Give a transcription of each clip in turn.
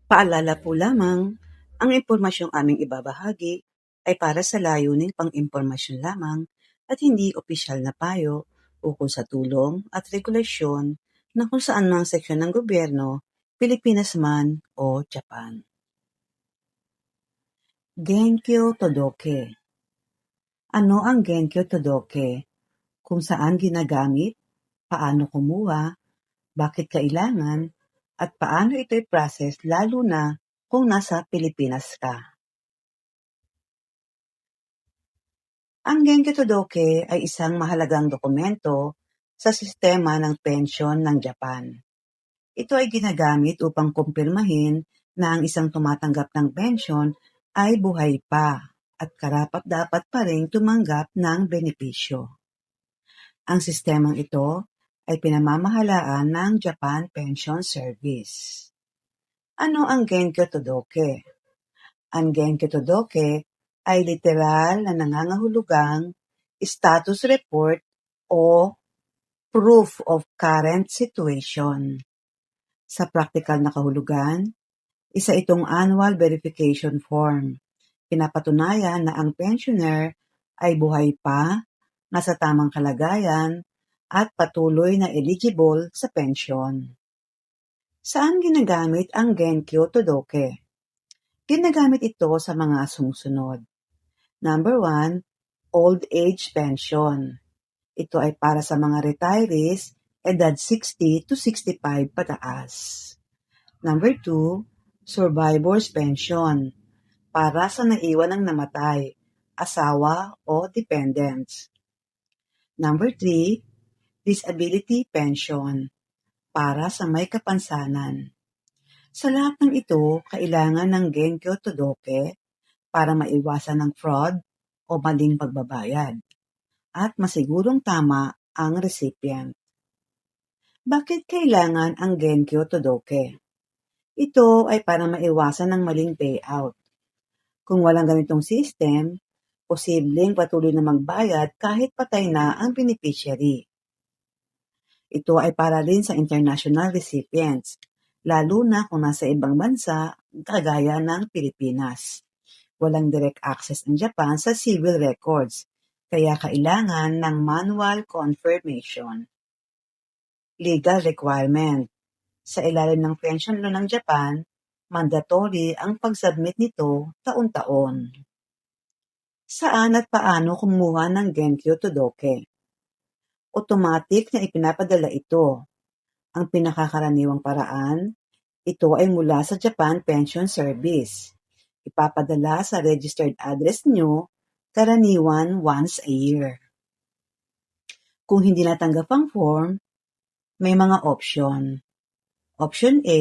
Paalala po lamang, ang impormasyong aming ibabahagi ay para sa layuning pang-impormasyon lamang at hindi opisyal na payo ukol sa tulong at regulasyon na kung saan mang seksyon ng gobyerno, Pilipinas man o Japan. Genkyo Todoke. Ano ang Genkyo Todoke? Kung saan ginagamit, paano kumuha, bakit kailangan, at paano ito i-process lalo na kung nasa Pilipinas ka. Ang Genkyo Todoke ay isang mahalagang dokumento sa sistema ng pensyon ng Japan. Ito ay ginagamit upang kumpirmahin na ang isang tumatanggap ng pensyon ay buhay pa at karapat-dapat pa rin tumanggap ng benepisyo. Ang sistemang ito ay pinamamahalaan ng Japan Pension Service. Ano ang Genkyo Todoke? Ang Genkyo Todoke ay literal na nangangahulugang status report o proof of current situation. Sa practical na kahulugan, isa itong annual verification form. Pinapatunayan na ang pensioner ay buhay pa, nasa tamang kalagayan, at patuloy na eligible sa pensyon. Saan ginagamit ang Genkyo Todoke? Ginagamit ito sa mga sumusunod. Number 1, old age pension. Ito ay para sa mga retirees edad 60 to 65 pataas. Number 2, survivor's pension. Para sa naiwan ng namatay, asawa o dependents. Number 3, disability pension. Para sa may kapansanan. Sa lahat ng ito, kailangan ng Genkyo Todoke para maiwasan ng fraud o maling pagbabayad at masigurong tama ang recipient. Bakit kailangan ang Genkyo Todoke? Ito ay para maiwasan ng maling payout. Kung walang ganitong system, posibleng patuloy na magbayad kahit patay na ang beneficiary. Ito ay para rin sa international recipients, lalo na kung nasa ibang bansa kagaya ng Pilipinas. Walang direct access ang Japan sa civil records, kaya kailangan ng manual confirmation. Legal requirement. Sa ilalim ng pension law ng Japan, mandatory ang pag-submit nito taon-taon. Saan at paano kumuha ng Genkyo Todoke? Automatic na ipinapadala ito. Ang pinakakaraniwang paraan, ito ay mula sa Japan Pension Service. Ipapadala sa registered address nyo, karaniwan once a year. Kung hindi natanggap ang form, may mga option. Option A,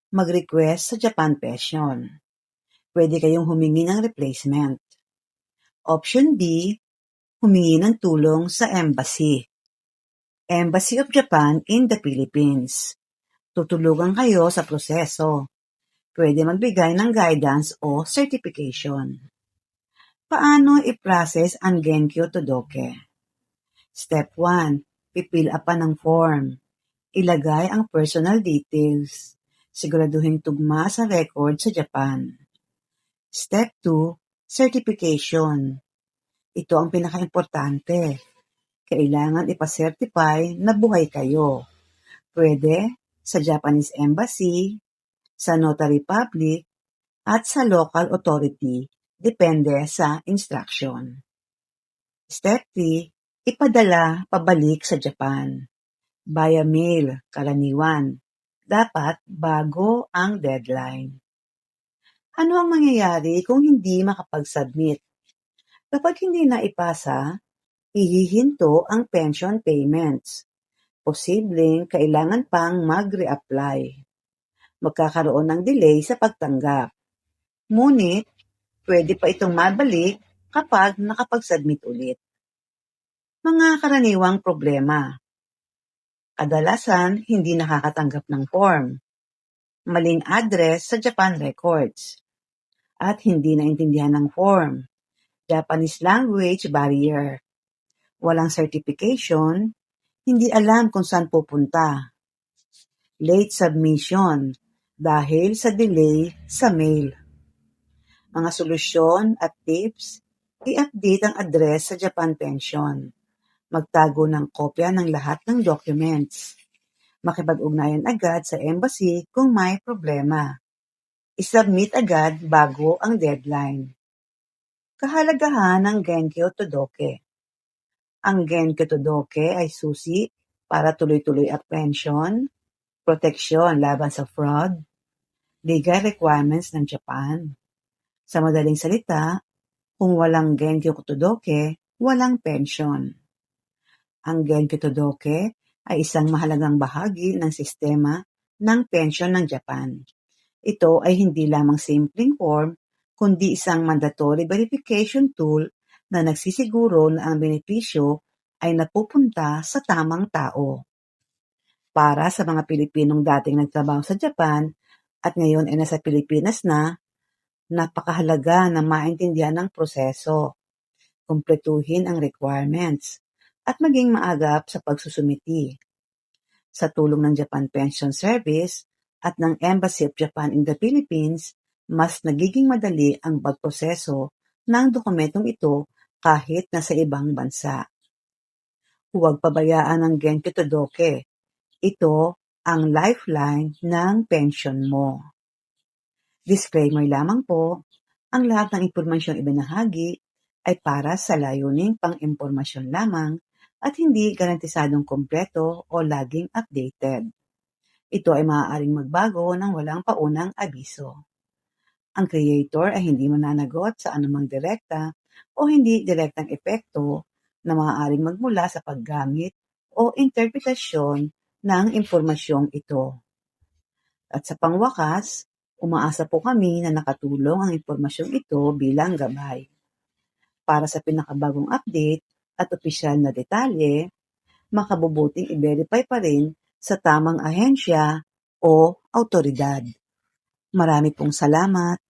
mag-request sa Japan Pension. Pwede kayong humingi ng replacement. Option B, humingi ng tulong sa Embassy. Embassy of Japan in the Philippines. Tutulungan kayo sa proseso. Pwede magbigay ng guidance o certification. Paano i-process ang Genkyo Todoke? Step 1. Pipil upan ng form. Ilagay ang personal details. Siguraduhin tugma sa record sa Japan. Step 2. Certification. Ito ang pinaka-importante. Kailangan ipasertify na buhay kayo. Pwede sa Japanese Embassy, sa Notary Public, at sa local authority, depende sa instruction. Step 3. Ipadala pabalik sa Japan. Via mail, karaniwan. Dapat bago ang deadline. Ano ang mangyayari kung hindi makapag-submit? Kapag hindi naipasa, ihihinto ang pension payments. Posibleng kailangan pang mag-reapply. Magkakaroon ng delay sa pagtanggap. Ngunit, pwede pa itong mabalik kapag nakapag-submit ulit. Mga karaniwang problema. Kadalasan, hindi nakakatanggap ng form. Maling address sa Japan records. At hindi naintindihan ng form. Japanese language barrier. Walang certification. Hindi alam kung saan pupunta. Late submission. dahil sa delay sa mail. Mga solusyon at tips: i-update ang address sa Japan Pension. Magtago ng kopya ng lahat ng documents. Makipag-ugnayan agad sa embassy kung may problema. I-submit agad bago ang deadline. Kahalagahan ng Genkyo Todoke. Ang Genkyo Todoke ay susi para tuloy-tuloy ang pension, proteksyon laban sa fraud, legal requirements ng Japan. Sa madaling salita, kung walang Genkyo Todoke, walang pension. Ang Genkyo Todoke ay isang mahalagang bahagi ng sistema ng pension ng Japan. Ito ay hindi lamang simpleng form, kundi isang mandatory verification tool na nagsisiguro na ang benepisyo ay napupunta sa tamang tao. Para sa mga Pilipinong dating nagtrabaho sa Japan at ngayon ay nasa Pilipinas na, napakahalaga na maintindihan ang proseso, kumpletuhin ang requirements, at maging maagap sa pagsusumiti. Sa tulong ng Japan Pension Service at ng Embassy of Japan in the Philippines, mas nagiging madali ang pagproseso ng dokumentong ito kahit nasa ibang bansa. Huwag pabayaan ang Genkyo Todoke. Ito ang lifeline ng pension mo. Disclaimer lamang po, ang lahat ng impormasyong ibinahagi ay para sa layuning pang-impormasyon lamang at hindi garantisadong kompleto o laging updated. Ito ay maaaring magbago ng walang paunang abiso. Ang creator ay hindi mananagot sa anumang direkta o hindi direktang epekto na maaaring magmula sa paggamit o interpretasyon ng impormasyong ito. At sa pangwakas, umaasa po kami na nakatulong ang impormasyong ito bilang gabay. Para sa pinakabagong update at opisyal na detalye, makabubuting i-verify pa rin sa tamang ahensya o awtoridad. Marami pong salamat.